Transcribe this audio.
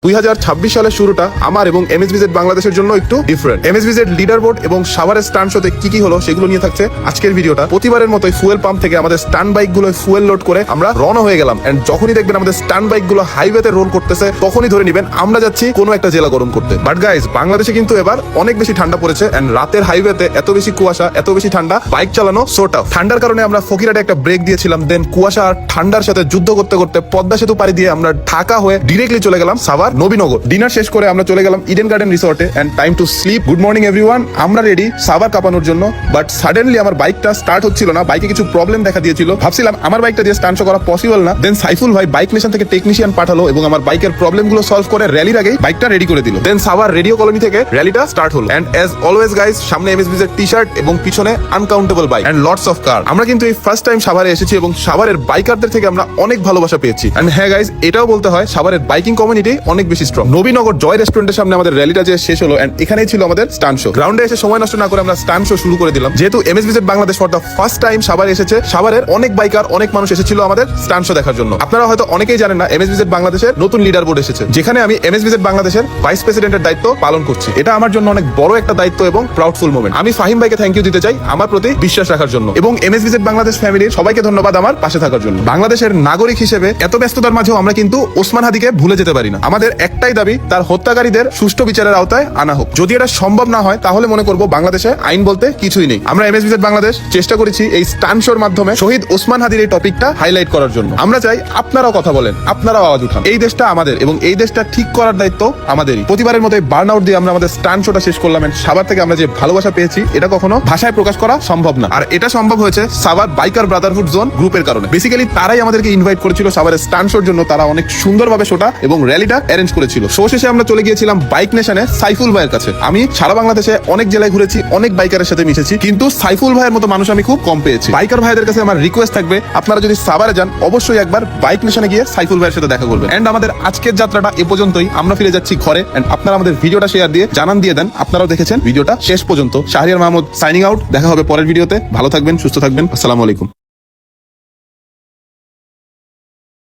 2026 সালের শুরুটা আমার এবং এমএসভিজেড বাংলাদেশের জন্য একটু ডিফারেন্ট। এমএসভিজেড লিডার বোর্ড এবং সাভারের স্টান্ট শোতে কি হলো সেগুলো নিয়ে থাকছে আজকের ভিডিওটা। প্রতিবারের মতোই ফুয়েল পাম্প থেকে আমাদের স্টান্ট বাইক গুলো ফুয়েল লোড করে আমরা রওনা হয়ে গেলাম। এন্ড যখনই দেখবেন আমাদের স্টান্ট বাইক গুলো হাইওয়েতে রোল করতেছে তখনই ধরে নিবেন আমরা যাচ্ছি কোনো একটা জেলা গরম করতে। বাট গাইজ, বাংলাদেশে কিন্তু এবার অনেক বেশি ঠান্ডা পড়েছে এন্ড রাতের হাইওয়েতে এত বেশি কুয়াশা, এত বেশি ঠান্ডা, বাইক চালানো সো টাফ। ঠান্ডার কারণে আমরা ফকিরহাটে একটা ব্রেক দিয়েছিলাম, দেন কুয়াশা আর ঠান্ডার সাথে যুদ্ধ করতে করতে পদ্মা সেতু পাড়ি দিয়ে আমরা ঢাকা হয়ে ডিরেক্টলি চলে গেলাম সাভার নবীনগর। ডিনার শেষ করে আমরা চলে গেলাম ইডেন গার্ডেন রিসর্টে and time to sleep. Good morning everyone, আমরা রেডি সাভার কাঁপানোর জন্য। বাট সাডেনলি আমার বাইকটা স্টার্ট হচ্ছিল না, বাইকে কিছু প্রবলেম দেখা দিয়েছিল। ভাবছিলাম আমার বাইকটা দিয়ে স্টান্ট শো করা পসিবল না। দেন সাইফুল ভাই বাইক নেশন থেকে টেকনিশিয়ান পাঠালো এবং আমার বাইকের প্রবলেম গুলো সলভ করে র্যালির আগেই বাইকটা রেডি করে দিল। দেন সাভার রেডিও কলোনি থেকে র্যালিটা স্টার্ট হলো এন্ড এজ অলওয়েজ গাইস, সামনে এমএসভিজেড টি-শার্ট এবং পিছনে uncountable bike and lots of car. আমরা কিন্তু এই ফার্স্ট টাইম সাভারে এসেছি এবং সাভারের বাইকারদের থেকে আমরা অনেক ভালোবাসা পেয়েছি। এন্ড হ্যাঁ গাইস, এটাও বলতে হয় সাভারের বাইকিং কমিউনিটি অনেক বেশি স্ট্রং। নবীনগর জয় রেস্টুরেন্টের সামনে আমাদের র্যালিটা যে শেষ হলো এন্ড এখানেই ছিল আমাদের স্টান্ট শো। গ্রাউন্ডে এসে সময় নষ্ট না করে আমরা স্টান্ট শো শুরু করে দিলাম। যেহেতু MSVZ Bangladesh for the first time সাভারে এসেছে, সাভারের অনেক বাইকার, অনেক মানুষ এসেছিল আমাদের স্টান্ট শো দেখার জন্য। আপনারা হয়তো অনেকেই জানেন না, এমএসভিজেড বাংলাদেশের নতুন লিডার বোর্ড এসেছে, যেখানে আমি এমএসভিজেড বাংলাদেশের ভাইস প্রেসিডেন্টের দায়িত্ব পালন করছি। এটা আমার জন্য অনেক বড় একটা দায়িত্ব এবং প্রাউডফুল মোমেন্ট। আমি ফাহিম ভাইকে থ্যাংক ইউ দিতে চাই আমার প্রতি বিশ্বাস রাখার জন্য, এবং এমএসভিজেড বাংলাদেশ ফ্যামিলির সবাইকে ধন্যবাদ আমার পাশে থাকার জন্য। বাংলাদেশের নাগরিক হিসেবে এত ব্যস্ততার মাঝেও আমরা কিন্তু ওসমান হাদিকে ভুলে যেতে পারি না। আমাদের একটাই দাবি, তার হত্যাকারীদের সুষ্ঠু বিচারের আওতায় আনা হোক। যদি এটা সম্ভব না হয় তাহলে মনে করব বাংলাদেশে আইন বলতে কিছুই নেই। আমরা এমএসভিজেড বাংলাদেশ চেষ্টা করেছি এই স্টান্ট শোর মাধ্যমে শহীদ ওসমান হাদির এই টপিকটা হাইলাইট করার জন্য। আমরা চাই আপনারাও কথা বলেন, আপনারাও আওয়াজ উঠান। এই দেশটা আমাদের এবং এই দেশটা ঠিক করার দায়িত্ব আমাদেরই। প্রতিবারের মতো বার্ন আউট দিয়ে আমরা আমাদের স্টান্ট শোটা শেষ করলাম। সাভার থেকে আমরা যে ভালোবাসা পেয়েছি এটা কখনো ভাষায় প্রকাশ করা সম্ভব না। আর এটা সম্ভব হয়েছে সাভার বাইকার ব্রাদারহুড জোন গ্রুপের কারণে। বেসিক্যালি তারাই আমাদেরকে ইনভাইট করেছিল সাভারের স্টান্ট শোর জন্য। তারা অনেক সুন্দরভাবে শোটা এবং র্যালিটা অ্যারেঞ্জ করেছিল। শো শেষে আমরা চলে গিয়েছিলাম বাইক নেশনে সাইফুল ভাইয়ের কাছে। আমি সারা বাংলাদেশে অনেক জেলায় ঘুরেছি, অনেক বাইকারের সাথে মিশেছি, কিন্তু সাইফুল ভাইয়ের মতো মানুষ আমি খুব কম পেয়েছি। বাইকার ভাইদের কাছে আমার রিকোয়েস্ট থাকবে, আপনারা যদি সাভারে যান অবশ্যই একবার বাইক নেশনে গিয়ে সাইফুল ভাইয়ের সাথে দেখা করবেন। এন্ড আমাদের আজকের যাত্রাটা এ পর্যন্তই। আমরা ফিরে যাচ্ছি ঘরে। এন্ড আপনারা আমাদের ভিডিওটা শেয়ার দিয়ে জানান দিয়ে দেন আপনারাও দেখেছেন ভিডিওটা শেষ পর্যন্ত। Shahriar Mahmud signing out. দেখা হবে পরের ভিডিওতে। ভালো থাকবেন, সুস্থ থাকবেন। আসসালামু আলাইকুম।